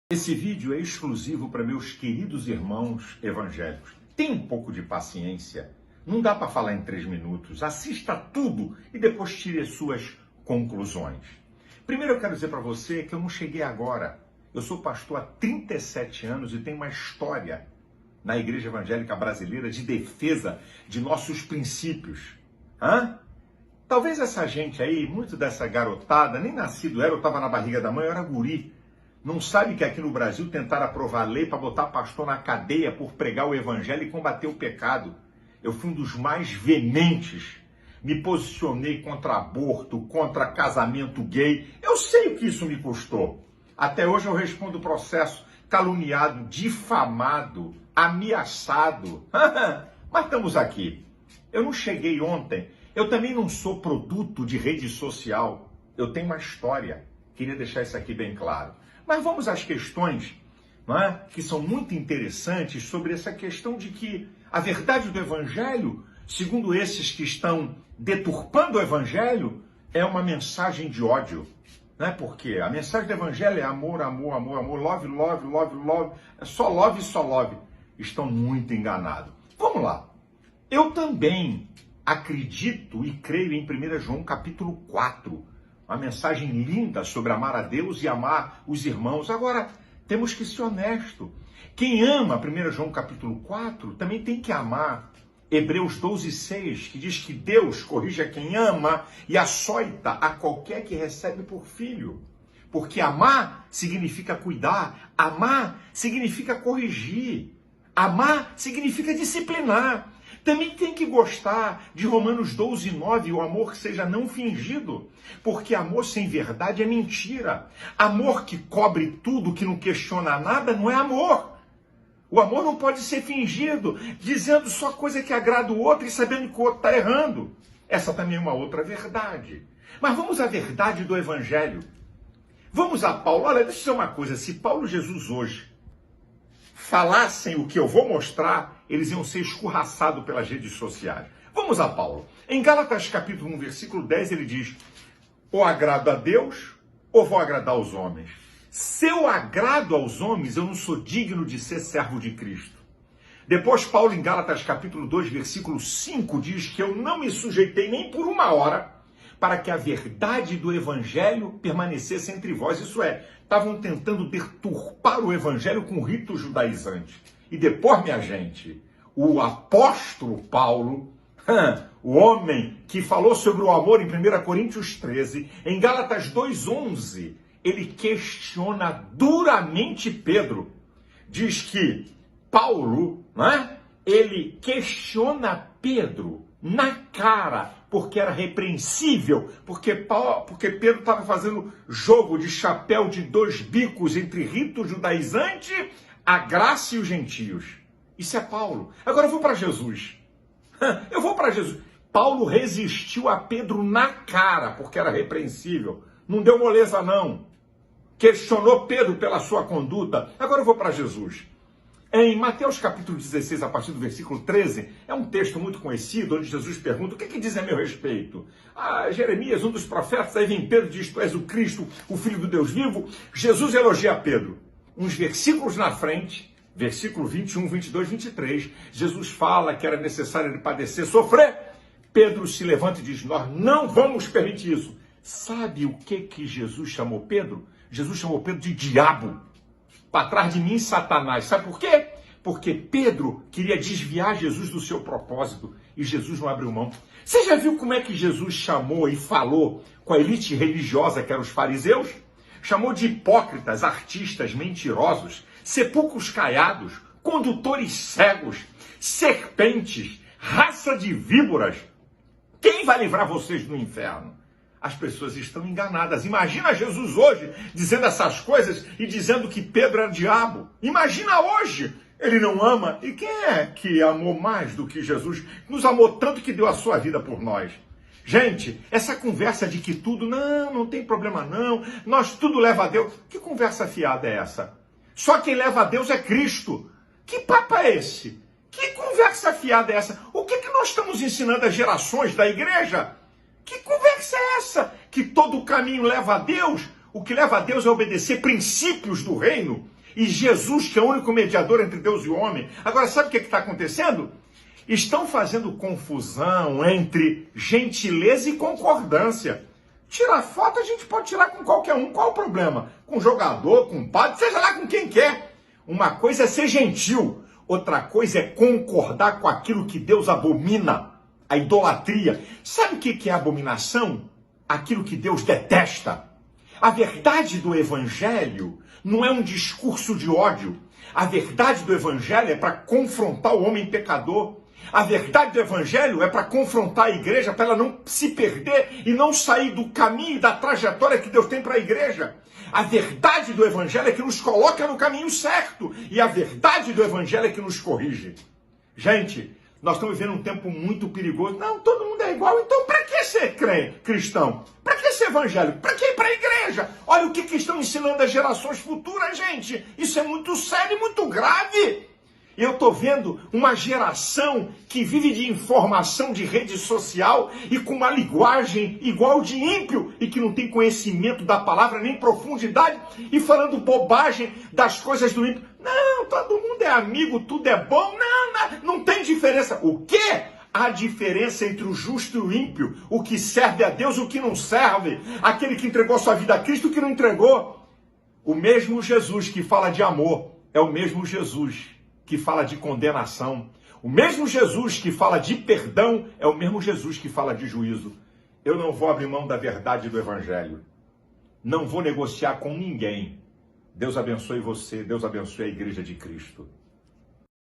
Esse vídeo é exclusivo para meus queridos irmãos evangélicos. Tenha um pouco de paciência. Não dá para falar em 3 minutos. Assista tudo e depois tire as suas conclusões. Primeiro eu quero dizer para você que eu não cheguei agora. Eu sou pastor há 37 anos e tenho uma história na Igreja Evangélica Brasileira de defesa de nossos princípios. Talvez essa gente aí, muito dessa garotada, nem nascido era, eu estava na barriga da mãe, eu era guri. Não sabe que aqui no Brasil tentaram aprovar lei para botar pastor na cadeia por pregar o evangelho e combater o pecado. Eu fui um dos mais veementes. Me posicionei contra aborto, contra casamento gay. Eu sei o que isso me custou. Até hoje eu respondo o processo caluniado, difamado, ameaçado. Mas estamos aqui. Eu não cheguei ontem. Eu também não sou produto de rede social. Eu tenho uma história. Queria deixar isso aqui bem claro. Mas vamos às questões, que são muito interessantes sobre essa questão de que a verdade do Evangelho, segundo esses que estão deturpando o Evangelho, é uma mensagem de ódio. Porque a mensagem do Evangelho é amor, amor, amor, amor, love, love, love, love, é só love e só love. Estão muito enganados. Vamos lá. Eu também acredito e creio em 1 João capítulo 4. Uma mensagem linda sobre amar a Deus e amar os irmãos. Agora, temos que ser honesto. Quem ama 1 João capítulo 4 também tem que amar Hebreus 12:6, que diz que Deus corrige a quem ama e açoita a qualquer que recebe por filho. Porque amar significa cuidar, amar significa corrigir, amar significa disciplinar. Também tem que gostar de Romanos 12:9, o amor que seja não fingido, porque amor sem verdade é mentira. Amor que cobre tudo, que não questiona nada, não é amor. O amor não pode ser fingido, dizendo só coisa que agrada o outro e sabendo que o outro está errando. Essa também é uma outra verdade. Mas vamos à verdade do Evangelho. Vamos a Paulo. Olha, deixa eu dizer uma coisa, se Paulo e Jesus hoje falassem o que eu vou mostrar, eles iam ser escorraçados pelas redes sociais. Vamos a Paulo. Em Gálatas capítulo 1, versículo 10, ele diz: ou agrado a Deus, ou vou agradar aos homens. Se eu agrado aos homens, eu não sou digno de ser servo de Cristo. Depois, Paulo, em Gálatas capítulo 2, versículo 5, diz que eu não me sujeitei nem por uma hora para que a verdade do Evangelho permanecesse entre vós. Isso é, estavam tentando deturpar o Evangelho com ritos judaizantes. E depois, minha gente, o apóstolo Paulo, o homem que falou sobre o amor em 1 Coríntios 13, em Gálatas 2:11, ele questiona duramente Pedro. Diz que Paulo, ele questiona Pedro na cara, porque era repreensível, porque Pedro estava fazendo jogo de chapéu de 2 bicos entre rito judaizante, a graça e os gentios. Isso é Paulo. Agora eu vou para Jesus. Paulo resistiu a Pedro na cara, porque era repreensível. Não deu moleza, não. Questionou Pedro pela sua conduta. Agora eu vou para Jesus. Em Mateus capítulo 16, a partir do versículo 13, é um texto muito conhecido, onde Jesus pergunta: o que diz a meu respeito? Jeremias, um dos profetas, aí vem Pedro e diz: tu és o Cristo, o Filho do Deus vivo. Jesus elogia Pedro. Uns versículos na frente, versículo 21, 22, 23, Jesus fala que era necessário ele padecer, sofrer. Pedro se levanta e diz: nós não vamos permitir isso. Sabe o que Jesus chamou Pedro? Jesus chamou Pedro de diabo. Para trás de mim, Satanás. Sabe por quê? Porque Pedro queria desviar Jesus do seu propósito e Jesus não abriu mão. Você já viu como é que Jesus chamou e falou com a elite religiosa que eram os fariseus? Chamou de hipócritas, artistas, mentirosos, sepulcros caiados, condutores cegos, serpentes, raça de víboras. Quem vai livrar vocês do inferno? As pessoas estão enganadas. Imagina Jesus hoje dizendo essas coisas e dizendo que Pedro era diabo. Imagina hoje. Ele não ama. E quem é que amou mais do que Jesus? Nos amou tanto que deu a sua vida por nós. Gente, essa conversa de que tudo, não tem problema não, nós tudo leva a Deus. Que conversa fiada é essa? Só quem leva a Deus é Cristo. Que papo é esse? Que conversa fiada é essa? O que nós estamos ensinando às gerações da igreja? Que conversa é essa? Que todo caminho leva a Deus? O que leva a Deus é obedecer princípios do reino. E Jesus, que é o único mediador entre Deus e o homem. Agora, sabe o que está acontecendo? Estão fazendo confusão entre gentileza e concordância. Tirar foto a gente pode tirar com qualquer um. Qual o problema? Com jogador, com padre, seja lá com quem quer. Uma coisa é ser gentil. Outra coisa é concordar com aquilo que Deus abomina. A idolatria. Sabe o que é abominação? Aquilo que Deus detesta. A verdade do evangelho não é um discurso de ódio. A verdade do evangelho é para confrontar o homem pecador. A verdade do evangelho é para confrontar a igreja, para ela não se perder e não sair do caminho e da trajetória que Deus tem para a igreja. A verdade do evangelho é que nos coloca no caminho certo. E a verdade do evangelho é que nos corrige. Gente, nós estamos vivendo um tempo muito perigoso. Não, todo mundo é igual. Então, para que ser cristão? Para que ser evangélico? Para que ir para a igreja? Olha o que estão ensinando as gerações futuras, gente. Isso é muito sério e muito grave. Eu estou vendo uma geração que vive de informação de rede social e com uma linguagem igual de ímpio e que não tem conhecimento da palavra nem profundidade e falando bobagem das coisas do ímpio. Não, todo mundo é amigo, tudo é bom. Não tem diferença. O quê? Há diferença entre o justo e o ímpio, o que serve a Deus e o que não serve, aquele que entregou sua vida a Cristo e o que não entregou. O mesmo Jesus que fala de amor é o mesmo Jesus que fala de condenação. O mesmo Jesus que fala de perdão é o mesmo Jesus que fala de juízo. Eu não vou abrir mão da verdade do evangelho. Não vou negociar com ninguém. Deus abençoe você, Deus abençoe a igreja de Cristo.